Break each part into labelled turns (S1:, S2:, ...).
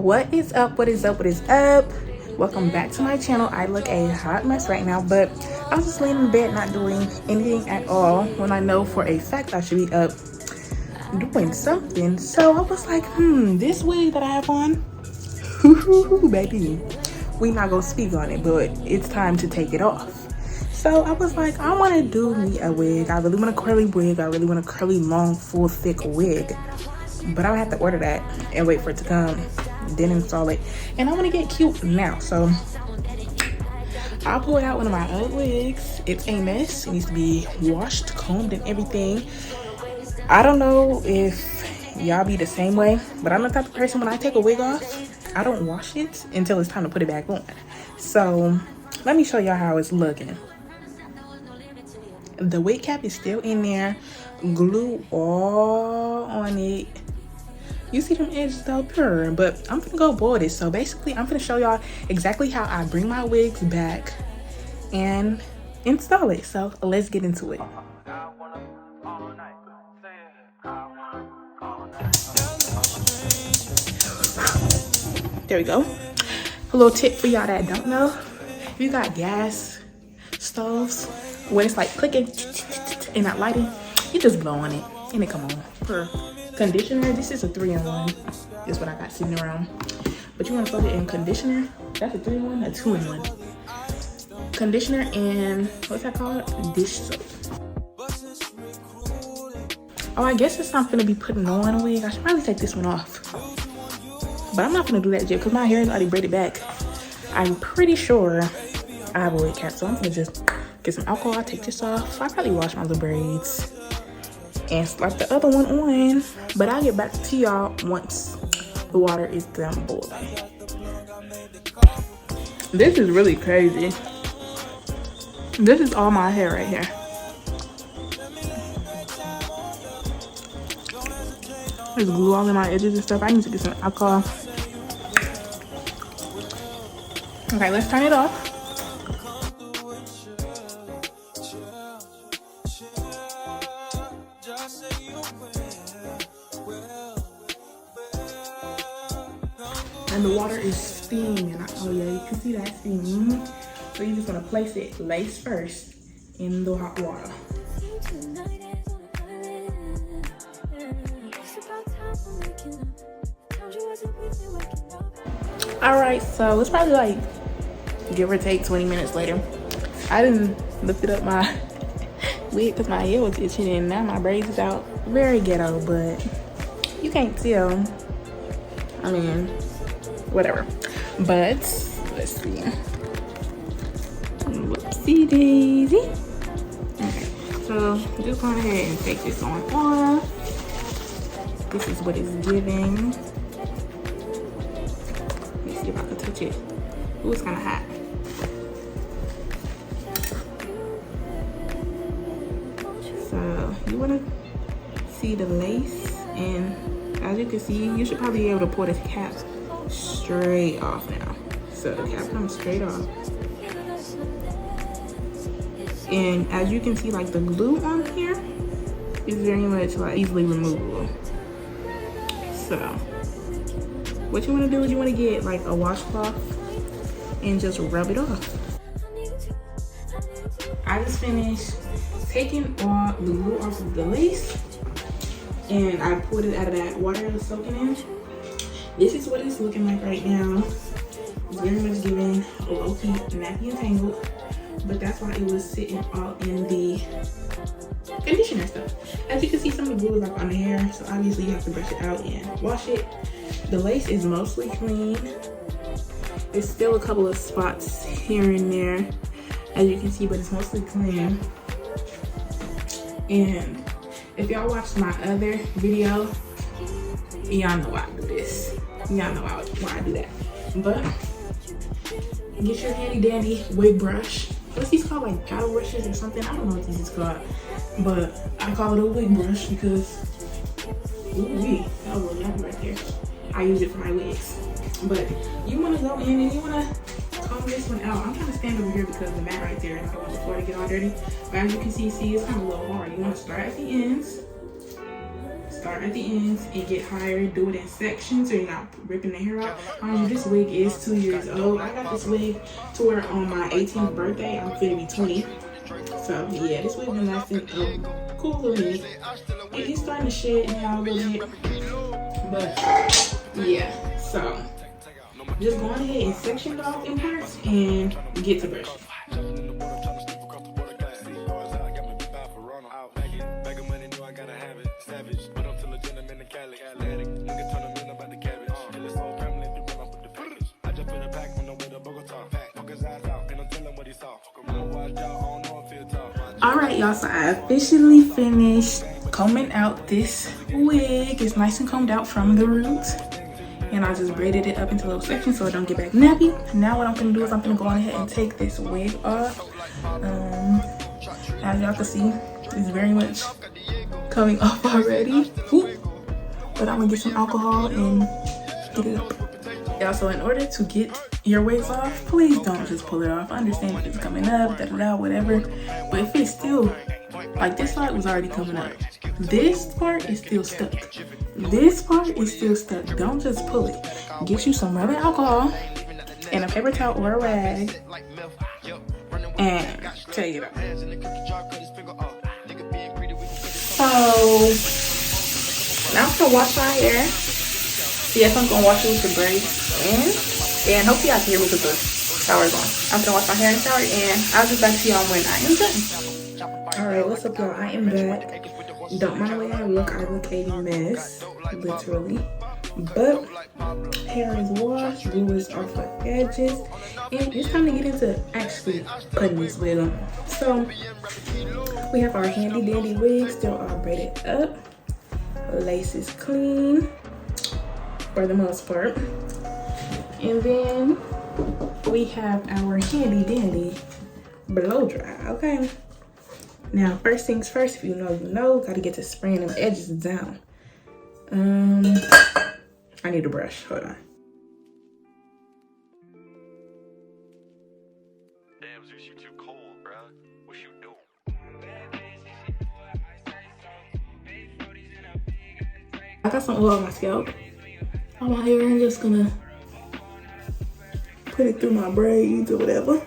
S1: What is up? What is up? What is up? Welcome back to my channel. I look a hot mess right now, but I was just laying in bed not doing anything at all when I know for a fact I should be up doing something. So I was like, this wig that I have on, baby, we not gonna speak on it, but it's time to take it off. So I was like, I want to do me a wig. I really want a curly wig. I really want a curly, long, full, thick wig. But I have to order that and wait for it to come, then install it. And I want to get cute now. So I pulled out one of my old wigs. It's a mess. It needs to be washed, combed, and everything. I don't know if y'all be the same way, but I'm the type of person, when I take a wig off, I don't wash it until it's time to put it back on. So let me show y'all how it's looking. The wig cap is still in there, glue all on it. You see them edges though, pure, but I'm gonna go boil this. So basically I'm gonna show y'all exactly how I bring my wigs back and install it. So let's get into it. There we go. A little tip for y'all that don't know: if you got gas stoves, when it's like clicking and not lighting, you just blow on it and it come on. For conditioner, this is a 3-in-1. Is what I got sitting around. But you want to put it in conditioner. That's a 3-in-1, a 2-in-1. Conditioner and what's that called? Dish soap. Oh, I guess it's not gonna be putting on a wig. I should probably take this one off. But I'm not gonna do that yet because my hair is already braided back. I'm pretty sure I have a wig cap, so I'm gonna just get some alcohol, take this off. I probably wash my little braids and slap the other one on. But I'll get back to y'all once the water is done boiling. This is really crazy. This is all my hair right here. There's glue all in my edges and stuff. I need to get some alcohol. Okay, let's turn it off. And the water is steaming. Oh yeah, you can see that steam. So you just want to place it lace first in the hot water. Alright, so it's probably like give or take 20 minutes later. I didn't lifted up my wig because my hair was itching and now my braids is out. Very ghetto, but you can't tell. I mean, whatever. But let's see. Whoopsie daisy. Okay, so just go ahead and take this on off. This is what it's giving. Let me see if I can touch it. Ooh, it's kind of hot. So you want to see the lace, and as you can see, you should probably be able to pull this cap straight off now. So the cap comes straight off. And as you can see, like the glue on here is very much like easily removable. So what you want to do is you want to get like a washcloth and just rub it off. I just finished taking all the glue off of the lace and I pulled it out of that water it was soaking in. This is what it's looking like right now. It's very much giving a low-key nappy and tangled, but that's why it was sitting all in the conditioner stuff. As you can see, some of the glue is like on the hair, so obviously you have to brush it out and wash it. The lace is mostly clean. There's still a couple of spots here and there, as you can see, but it's mostly clean. And if y'all watched my other video, y'all know why I do this. Y'all know why I do that. But get your handy dandy wig brush. What's these called, like paddle brushes or something? I don't know what these is called, but I call it a wig brush because ooh-wee, that was a little nappy right there. I use it for my wigs. But you want to go in and you want to comb this one out. I'm trying to stand over here because the mat right there, and I don't want the floor to get all dirty. But as you can see, it's kind of a little hard. You want to start at the ends. start at the ends and get higher. Do it in sections so you're not ripping the hair out. Mind you, this wig is 2 years old. I got this wig to wear on my 18th birthday. I'm finna be 20. So yeah, this wig been lasting a cool little minute. It's starting to shed now a little bit. But yeah, so just go on ahead and section it off in parts and get to brushing. Alright y'all, so I officially finished combing out this wig. It's nice and combed out from the roots. And I just braided it up into little sections so it don't get back nappy. Now what I'm gonna do is I'm gonna go on ahead and take this wig off. As y'all can see, it's very much coming off already. Ooh. But I'm gonna get some alcohol and get it up. Y'all, so in order to get your wigs off, please don't just pull it off. I understand if it's coming up, whatever. But if it's still, like this part was already coming up. This part is still stuck. This part is still stuck. Don't just pull it. Get you some rubbing alcohol and a paper towel or a rag and take it out. So now I'm gonna wash my hair. Yes, I'm gonna wash it with the braids and hopefully I can hear me because the shower's on. I'm gonna wash my hair in the shower and I'll get back to y'all when I am done. Alright, what's up y'all? I am back. Don't mind the way I look a mess, literally. But hair is washed, glue is off the edges, and it's time to get into actually putting this wig on. So we have our handy dandy wig still all braided up. Lace is clean for the most part. And then we have our handy dandy blow dry, okay? Now, first things first, if you know, gotta get to spraying them edges down. I need a brush, hold on.
S2: Damn, Zeus, you too cold, bruh. What you doing?
S1: I got some oil on my scalp. On my hair, I'm just gonna put it through my braids or whatever.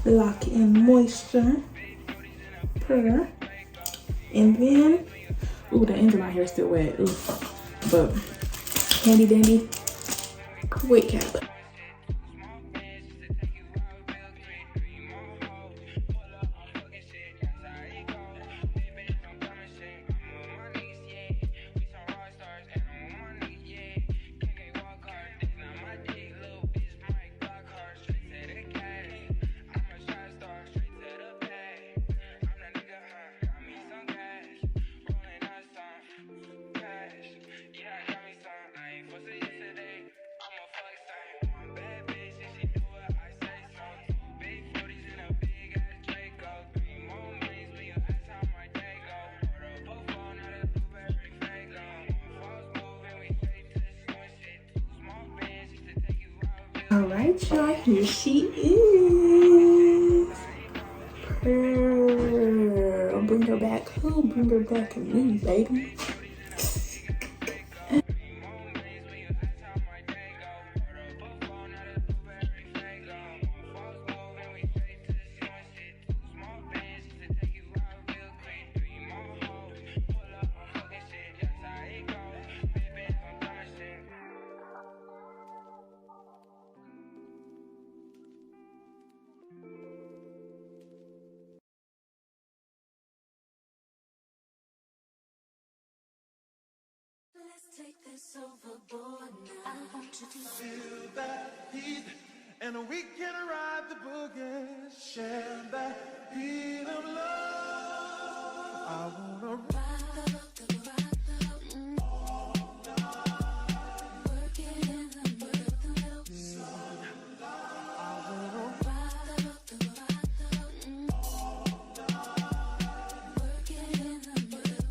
S1: Lock in moisture, purr, and then, ooh, the ends of my hair is still wet, ooh, but handy dandy wig cap. Alright, y'all, here she is. Girl, bring her back. Oh, bring her back to me, baby.
S3: Let's take this overboard now. I want you to
S4: feel that heat, and we can ride the boogie, share that heat of love. I wanna ride the
S3: ride all night, working in the rhythm.
S4: I wanna
S3: ride all night, working in the rhythm.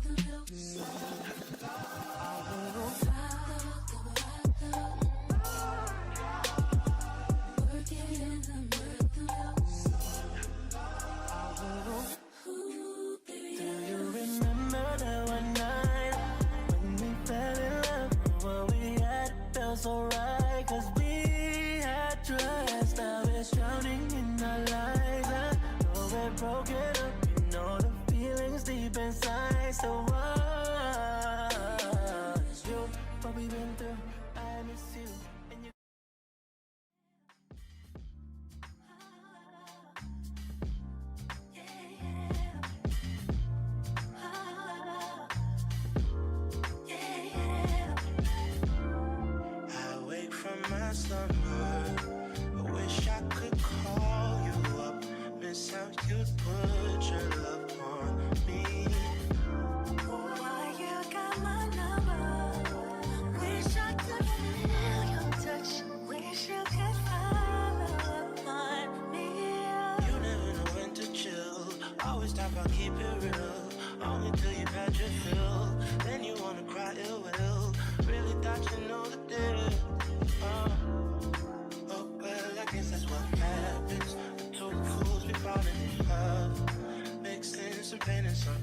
S5: so right, cause we had trust. Now we're drowning in our lives. I know we're broken up, you know the feelings deep inside. So what? You, what we've been through, I miss you. And you.
S4: I wake from my slumber. I wish I could call you up. Miss how you put your love on me.
S3: Why you got my number? Wish I could feel your touch. Wish you could follow up on me.
S4: You never know when to chill. Always talk about keep it real. Only till you've had your fill. Then you wanna cry ill will. Really thought you know the deal. Oh well, I guess that's what happens. The two fools be falling in love. Mixing some pain and some